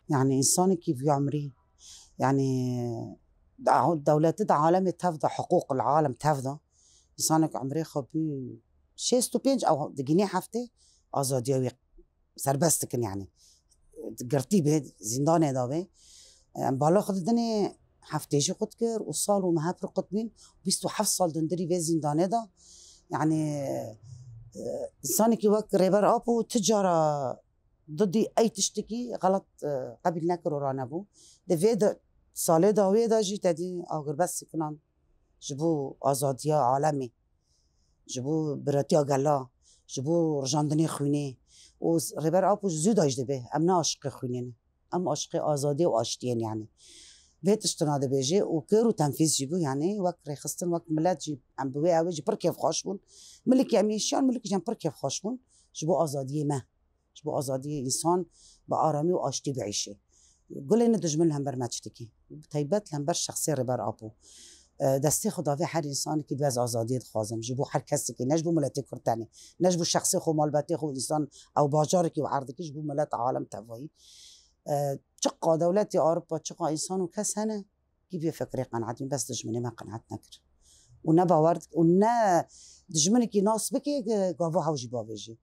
يعني إنساني كيف يعمري يعني دولة عالمي تفضى حقوق العالم تفضى إنسانك عمري خبي شيستو بينج أو دقيني حفتي آزاديوي سربستكن يعني قرتي به زندان داوي بالا خد دني حفتيشي قد كر وصال ومهابر قطبين بيستو حف صال دندري في زندان دا يعني إنساني كي وك ريبر أبو تجارة ضدي أي تشتكي غلط قبل نكر ورانبو دفيد سالي داوي دا جي تدي أغر بس كنان جبو آزادية عالمي جبو براتيا قلا جبو رجاندني خويني و ريبر أبو زود أجد به أمنا عشق خوينين أم عشق آزادي وآشتين يعني بيت اشتناد بيجي وكيرو تنفيذ جيبو يعني وك ريخستن وك ملات جيب عم بوي أوي جيب بركيف خاشبون ملك يميشان ملك جنب بركيف خاشبون جبو آزادية ما جبو آزادية إنسان بآرامي وآشتي بعيشه قول إن دجمن هم بر ما تشتكي تيبت هم بر شخصي ريبر أبو دستي خدا في هر انسان که باز آزادی خوازم جبو هر کسی که نجبو ملت کرتنی نجبو شخصی خو مالبتی خو انسان او باجار کی و عرض کی جبو ملت عالم توایی چقا دولت اروپا چقا انسان و کس هنه کی بی فکری قناعتین بس دجمنی ما قناعت نکر و نه باورد و نه دجمنی کی ناس بکی گاوا هاوجی باویجی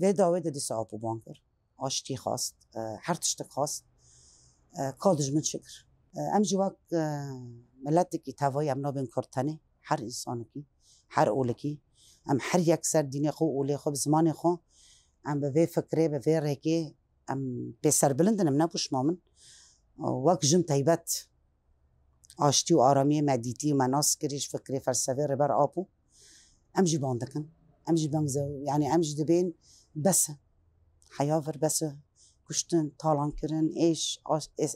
و داوید دی ساپو بانکر آشتی خواست هر تشت خواست کال دجمن شکر ام جواک ملت کی توایی ام نابین کرتنی هر انسان کی هر اول کی ام هر یک سر دینی خو اولی خو زمان خو ام به فکری به رکی ام بسر بلندن ام نبوش مامن وقت جم تایبت آشتی و آرامی مدیتی و مناس کریش فکری فلسفه ربر آبو ام جی باندکن ام جی بانگزو يعني ام جی دبین بس حیاور بس کشتن طالان کرن ایش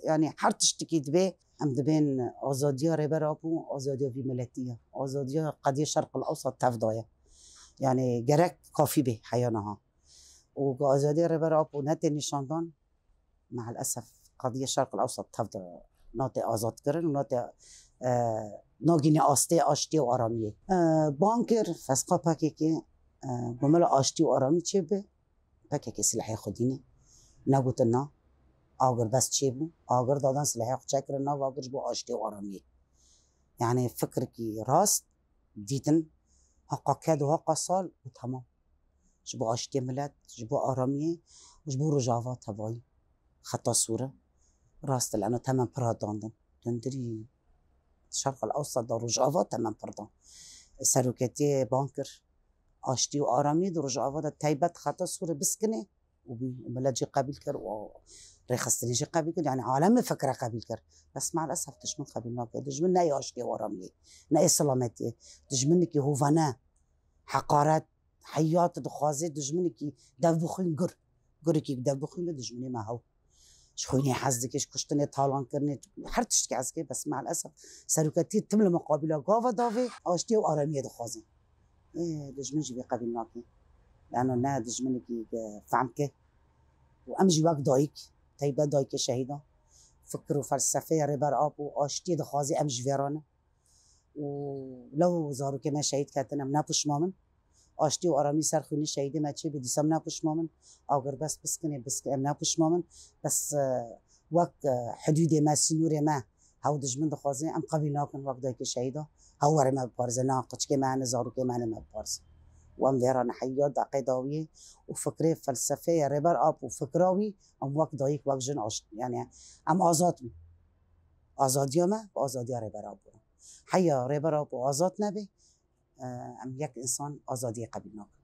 يعني هر تشتکی دبی ام دبین آزادی ربر آبو آزادی وی ملتیه آزادی قضیه شرق الاوسط تفضایه يعني جرك كافي به حيانها وآزادي ربر آبو نتي نشاندان مع الأسف قضية الشرق الأوسط تفضل ناتي آزاد كرن وناتي ناگینی آسته آشتی و آرامیه بانکر فسقا پاکی که بمال آشتی و آرامی چه به پاکی که سلاحی خودینه نگوت نه آگر بس چه بو آگر دادن سلاحی خود چکر نه و آگر جبو آشتی و آرامیه يعني فكر كي راست ديتن حقا كاد وحقا صال وتمام جبو آشتی ملت جبو آرامیه وجبو رجاوات هواي خطا صورة راست لأنه تمام براداندن تندري الشرق الأوسط دا رجاوات تمام بردان سروكتي بانكر آشتی و آرامی دو رجاوات تايبت خطا صورة بسكنه وملت جي قبيل كر وريخستني جي قبيل كر يعني عالم فكرة قبيل كر بس مع الأسف تجمن قبيل ناكر تجمن ناي آشتی و آرامی ناي سلامتي تجمنكي هوفانا حقارات حيات دخوازي دجمنكي دبخين قركي دبخين دجمني ما هو شخويني حزدكش كشتني طالان كرني هر تشتكي عزكي بس مع الأسف سلوكتي تملى مقابلة قافة دافي آشتي وآرامية دخوازي إيه دجمنجي بقبيل ناكي لأنه نا دجمنكي فهمكي وأمجي وقت دايك تيبا دايك شهيدا فكر وفلسفة ربر آب وآشتي دخوازي أمجي فيرانه ولو زارو كما شهيد كاتنا منابوش مامن آشتی و آرامی سرخونی شهیده ما چه بدیسم نپوش مامن آگر بس بسکنه نپوش مامن بس وقت حدود ما سنور ما هاو دجمن دخوازه ام قبیل ناکن وقت دای که شهیده هاو ور ما بپارزه ناقش که معنا زارو که معنا ما بپارزه وام ویران حیات عقیداوی و فکر فلسفه ربر آب و فکراوی ام وقت دایک وقت جن يعني ام آزاد می آزادی ما و آزادی ربر آب حیا ربر آب و آزاد نبی ام یک انسان آزادی قبیل ناکن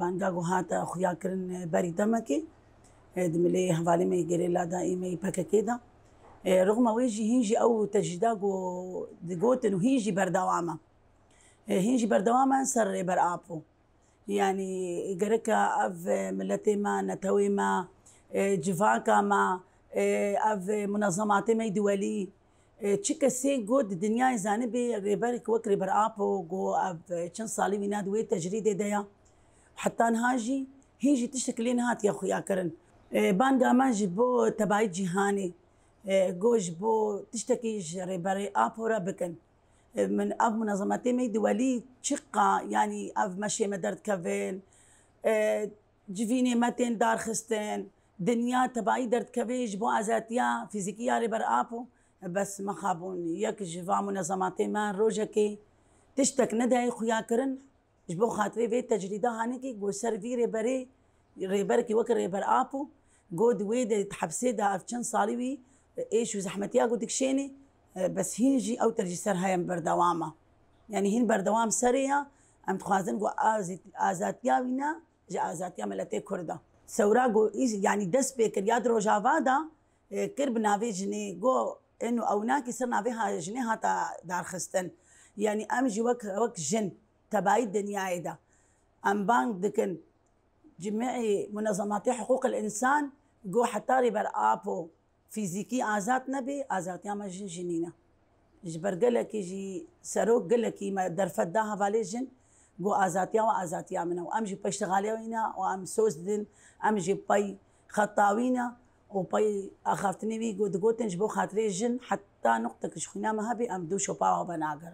بانگا گوهات خویا کرن بری دمکی دملی حوالی می گری لادا ایمی پککی دا رغم ويجي هيجي أو تجداغو دقوتن وهيجي بردوامة هيجي بردوامة سر برآبو يعني قركا أف ملتي ما نتوي ما جفاكا ما اف منظمات مي دولي تشكسي جود الدنيا زانبي ريبرك وك ريبر ابو جو اف تشن صالي ويناد وي تجريد ديا حتى نهاجي هيجي تشتكلين هات يا اخويا كرن باندا ما جبو تبعي جهاني جوج بو تشتكي ريبر ابو ربكن من اف منظمات مي دولي تشقا يعني اف مشي مدرت كافين جفيني متين دار خستين دنيا تبعي درت كبيج بو ازاتيا فيزيكيا ريبر ابو بس ما خابوني يك جفا منظماتي ما روجكي تشتك ندعي خويا كرن جبو خاطري في تجريده هانيكي جو سيرفي ريبري ريبركي وك ريبر ابو جود ويد تحبسي دا افشن صالوي ايش وزحمتيا قلت شيني بس هيجي او ترجي سر هاي بردوامه يعني هين بردوام سريا ام تخازن جو ازاتيا وينا جا ازاتيا ملتي كردا سوراغو يعني دس بكر ياد روجافادا كرب نافي جني جو انه اوناكي صرنا بها جني هاتا دار خستن يعني امجي وك جن تبعي الدنيا دا ام بانك دكن جميع منظمات حقوق الانسان جو حتى ريبر ابو فيزيكي ازات نبي ازات يا مجن جنينا جبر قالك يجي سروق قالك ما درفداها فاليجن جو ازاتيا وازاتيا منه وامجي بشتغالي وينا وام سوزدن امجي باي خطاوينا وباي اخافتني بي جو دقوتن جبو خاطري جن حتى نقطة شخينا ما هبي ام دوشو باو بناقر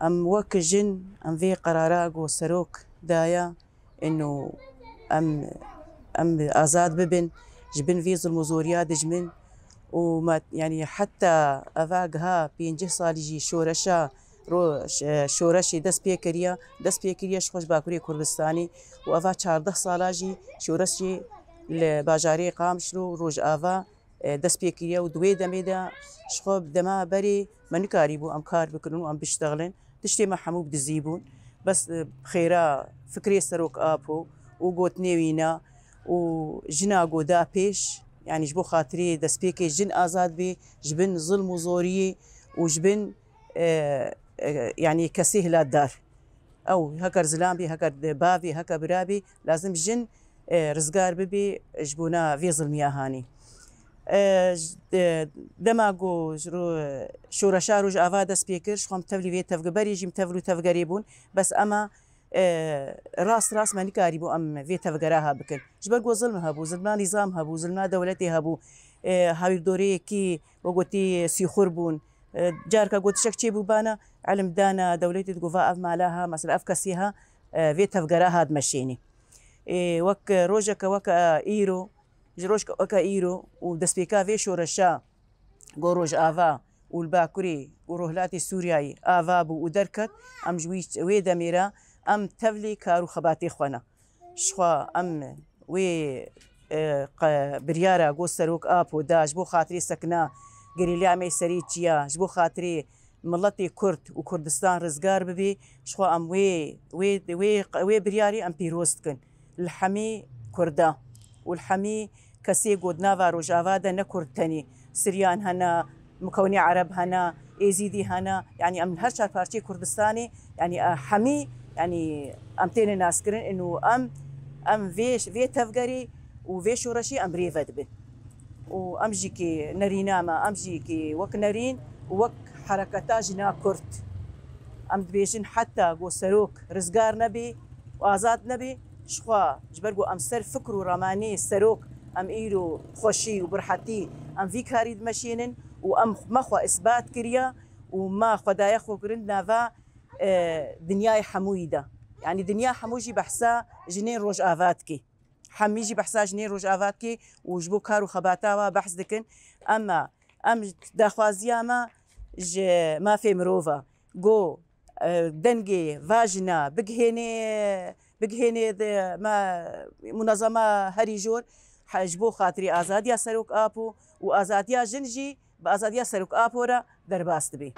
ام وك جن ام في قراراق وسروك دايا انه ام ازاد ببن جبن في ظلم وزوريا دجمن وما يعني حتى افاقها بينجه صالجي شورشا رو شورشي دس بيكريا شخوش باكوري كردستاني وافا 14 سالاجي شورشي لباجاري قامشلو روج افا دس بيكريا ودوي دميدا شخوب دما بري من كاريبو ام كار بكرون ام بيشتغلن تشتي مع حمو بدزيبون بس بخيرا فكري سروك ابو وقوت نيوينا وجناقو دا بيش يعني جبو خاطري دس بيكي جن ازاد بي جبن ظلم وزوري وجبن يعني كسيه لا دار او هكر زلامبي هكر بافي هكر برابي لازم جن رزقار ببي جبونا في ظلميا هاني دماغو شورشا روج افا دس بيكر شخوم تفلي في تفقبري جيم تفلو تفقريبون بس اما راس ما نكاريبو ام في تفقراها بكن جبرقو ظلم هبو ظلمنا نظام هبو ظلمنا دولتي هبو هاوي دوري كي وقوتي سيخربون جاركا قوت شكشي بوبانا علم دانا دولتي تقوفا اف مالاها مثلا اف كسيها في تفقراها دمشيني وك روجك وك ايرو جروشك وك ايرو ودسبيكا في شورشا قوروج افا والباكوري وروهلاتي سورياي افابو ودركت ام جوي ويدا ميرا ام تفلي كارو خباتي خوانا شخوا ام وي بريارا قو سروك ابو داج بو خاطري سكنا قريليا مي سريتشيا جبو خاطري ملتي كرد وكردستان رزقار ببي شخوا ام وي برياري ام بيروستكن الحمي كردا والحمي كسي قد نافا روجافادا نكردتني سريان هنا مكوني عرب هنا ايزيدي هنا يعني ام هرشار بارتي كردستاني يعني حمي يعني ام تاني ناسكرين انه ام في تفقري وفي شورشي ام بريفد بن وامجيكي نرينا ما امجيكي وك نرين وك حركتا جنا كرد ام دبيجن حتى قو سروك رزقار نبي وازاد نبي شخوا جبرقو ام سر فكرو رماني سروك ام ايرو خوشي وبرحتي ام في كاري دمشينن وام مخوا اثبات كريا وما خدايا خو كرن نافا دنياي حمويدا يعني دنيا حموجي بحسا جنين روج آفاتكي حميجي بحسا جنين روج آفاتكي وجبو كارو خباتاوا بحث دكن أما داخوازيا ما في مروفا جو دنجي فاجنا بقهيني ما منظمة هريجور حجبو خاطري آزاديا سروك آبو وآزاديا جنجي بآزاديا سروك آبورا درباست بي